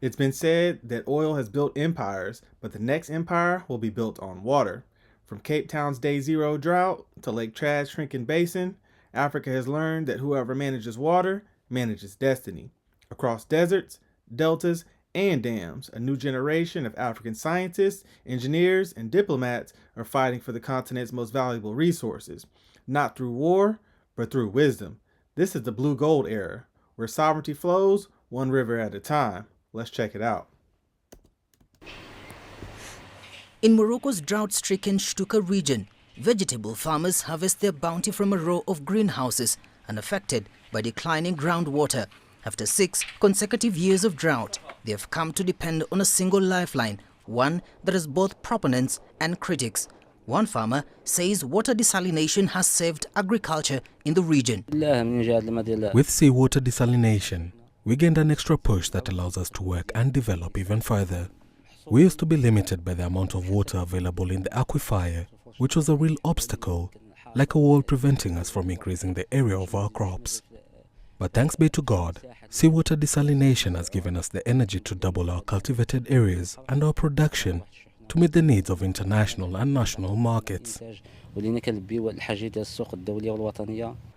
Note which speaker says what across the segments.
Speaker 1: It's been said that oil has built empires, but the next empire will be built on water. From Cape Town's Day Zero drought to Lake Chad's shrinking basin, Africa has learned that whoever manages water manages destiny. Across deserts, deltas, and dams, a new generation of African scientists, engineers, and diplomats are fighting for the continent's most valuable resources, not through war, but through wisdom. This is the blue gold era, where sovereignty flows one river at a time. Let's check it out.
Speaker 2: In Morocco's drought-stricken Shtuka region, vegetable farmers harvest their bounty from a row of greenhouses unaffected by declining groundwater. After 6 consecutive years of drought, they have come to depend on a single lifeline, one that has both proponents and critics. One farmer says water desalination has saved agriculture in the region.
Speaker 3: With seawater desalination, we gained an extra push that allows us to work and develop even further. We used to be limited by the amount of water available in the aquifer, which was a real obstacle, like a wall preventing us from increasing the area of our crops. But thanks be to God, seawater desalination has given us the energy to double our cultivated areas and our production to meet the needs of international and national markets.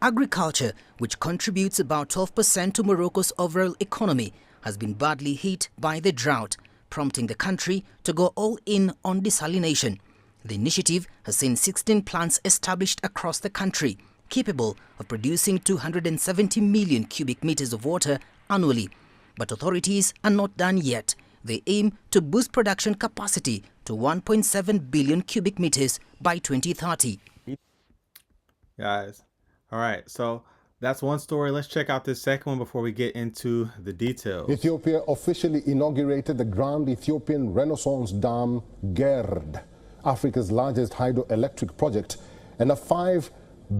Speaker 2: Agriculture, which contributes about 12% to Morocco's overall economy, has been badly hit by the drought, prompting the country to go all in on desalination. The initiative has seen 16 plants established across the country, capable of producing 270 million cubic meters of water annually. But authorities are not done yet. They aim to boost production capacity to 1.7 billion cubic meters by 2030.
Speaker 1: Guys, all right, so that's one story. Let's check out this second one before we get into the details.
Speaker 4: Ethiopia officially inaugurated the Grand Ethiopian Renaissance Dam GERD, Africa's largest hydroelectric project, and a $5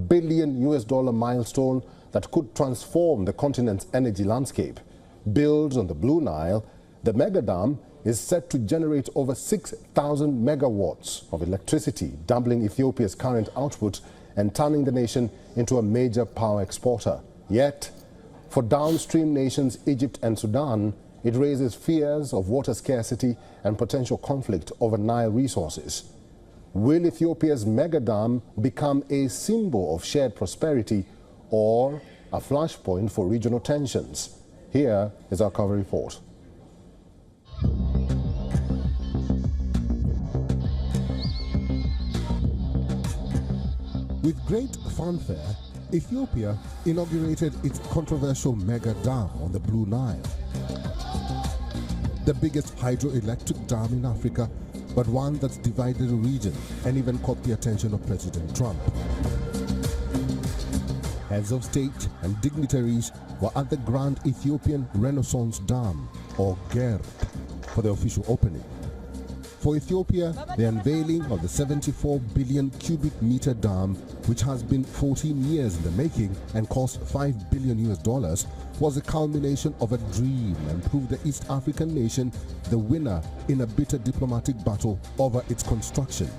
Speaker 4: billion milestone that could transform the continent's energy landscape. Built on the Blue Nile, the mega dam is set to generate over 6,000 megawatts of electricity, doubling Ethiopia's current output and turning the nation into a major power exporter. Yet, for downstream nations Egypt and Sudan, it raises fears of water scarcity and potential conflict over Nile resources. Will Ethiopia's mega dam become a symbol of shared prosperity or a flashpoint for regional tensions? Here is our cover report.
Speaker 5: With great fanfare, Ethiopia inaugurated its controversial mega dam on the Blue Nile. The biggest hydroelectric dam in Africa, but one that's divided the region and even caught the attention of President Trump. Heads of state and dignitaries were at the Grand Ethiopian Renaissance Dam, or GERD, for the official opening. For Ethiopia, the unveiling of the 74 billion cubic meter dam, which has been 14 years in the making and cost $5 billion, was a culmination of a dream and proved the East African nation the winner in a bitter diplomatic battle over its construction.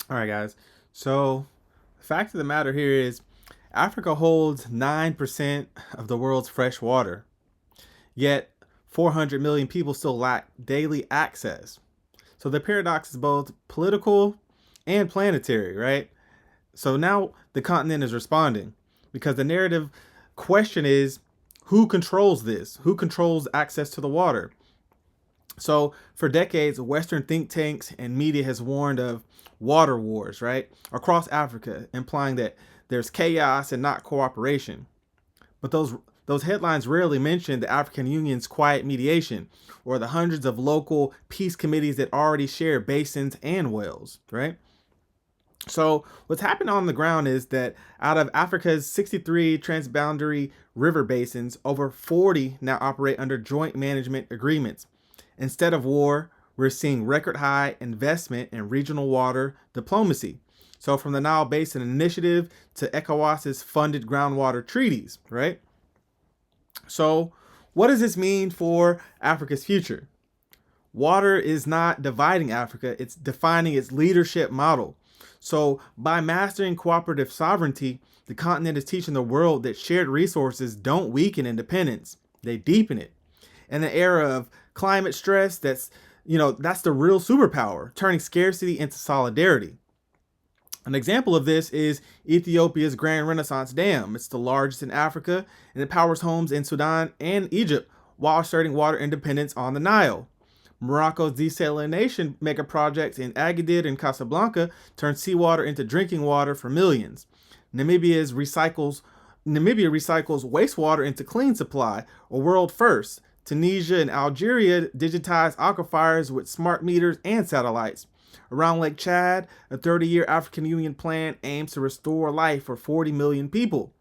Speaker 1: All right, guys. So the fact of the matter here is Africa holds 9% of the world's fresh water, yet 400 million people still lack daily access. So the paradox is both political and planetary, right? So now the continent is responding because the narrative question is, who controls this? Who controls access to the water? So for decades, Western think tanks and media has warned of water wars, right, across Africa, implying that there's chaos and not cooperation. But those headlines rarely mention the African Union's quiet mediation or the hundreds of local peace committees that already share basins and wells, right? So what's happened on the ground is that out of Africa's 63 transboundary river basins, over 40 now operate under joint management agreements. Instead of war, we're seeing record high investment in regional water diplomacy. So from the Nile Basin Initiative to ECOWAS's funded groundwater treaties, right? So what does this mean for Africa's future? Water is not dividing Africa, it's defining its leadership model. So by mastering cooperative sovereignty, The continent is teaching the world that shared resources don't weaken independence, they deepen it. In an era of climate stress, that's the real superpower, turning scarcity into solidarity. An example of this is Ethiopia's Grand Renaissance Dam. It's the largest in Africa, and it powers homes in Sudan and Egypt while asserting water independence on the Nile. Morocco's desalination megaprojects in Agadir and Casablanca turn seawater into drinking water for millions. Namibia recycles wastewater into clean supply, a world first. Tunisia and Algeria digitize aquifers with smart meters and satellites. Around Lake Chad, a 30-year African Union plan aims to restore life for 40 million people.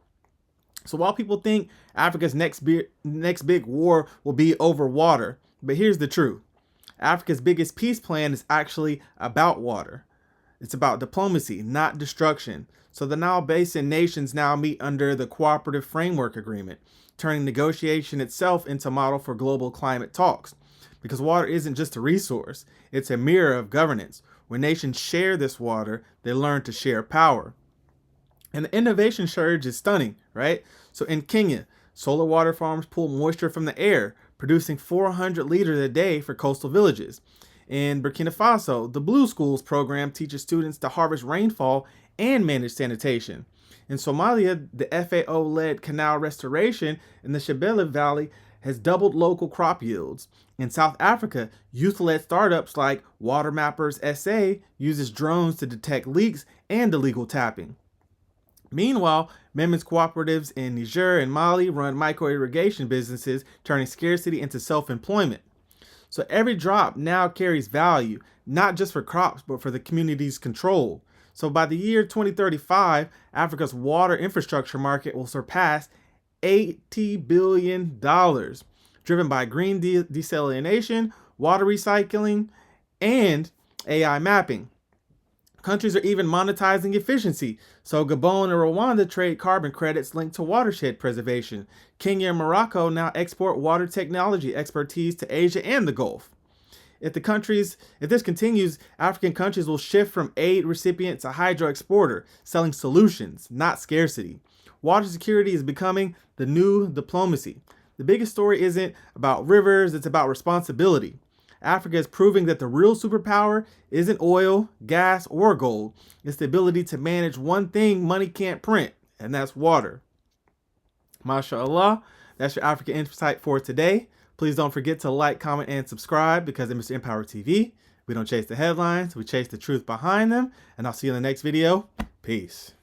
Speaker 1: So while people think Africa's next big war will be over water, but here's the truth. Africa's biggest peace plan is actually about water. It's about diplomacy, not destruction. So the Nile Basin nations now meet under the Cooperative Framework Agreement, turning negotiation itself into a model for global climate talks. Because water isn't just a resource, it's a mirror of governance. When nations share this water, they learn to share power. And the innovation surge is stunning, right? So in Kenya, solar water farms pull moisture from the air, producing 400 liters a day for coastal villages. In Burkina Faso, the Blue Schools program teaches students to harvest rainfall and manage sanitation. In Somalia, the FAO-led canal restoration in the Shabelle Valley has doubled local crop yields. In South Africa, youth-led startups like Water Mappers SA uses drones to detect leaks and illegal tapping. Meanwhile, women's cooperatives in Niger and Mali run micro-irrigation businesses, turning scarcity into self-employment. So every drop now carries value, not just for crops, but for the community's control. So by the year 2035, Africa's water infrastructure market will surpass $80 billion, driven by green desalination, water recycling, and AI mapping. Countries are even monetizing efficiency. So Gabon and Rwanda trade carbon credits linked to watershed preservation. Kenya and Morocco now export water technology expertise to Asia and the Gulf. If this continues, African countries will shift from aid recipient to hydro exporter, selling solutions, not scarcity. Water security is becoming the new diplomacy. The biggest story isn't about rivers, it's about responsibility. Africa is proving that the real superpower isn't oil, gas, or gold. It's the ability to manage one thing money can't print, and that's water. MashaAllah, that's your African Insight for today. Please don't forget to like, comment, and subscribe because at Mr.EmpowerTV, we don't chase the headlines, we chase the truth behind them. And I'll see you in the next video. Peace.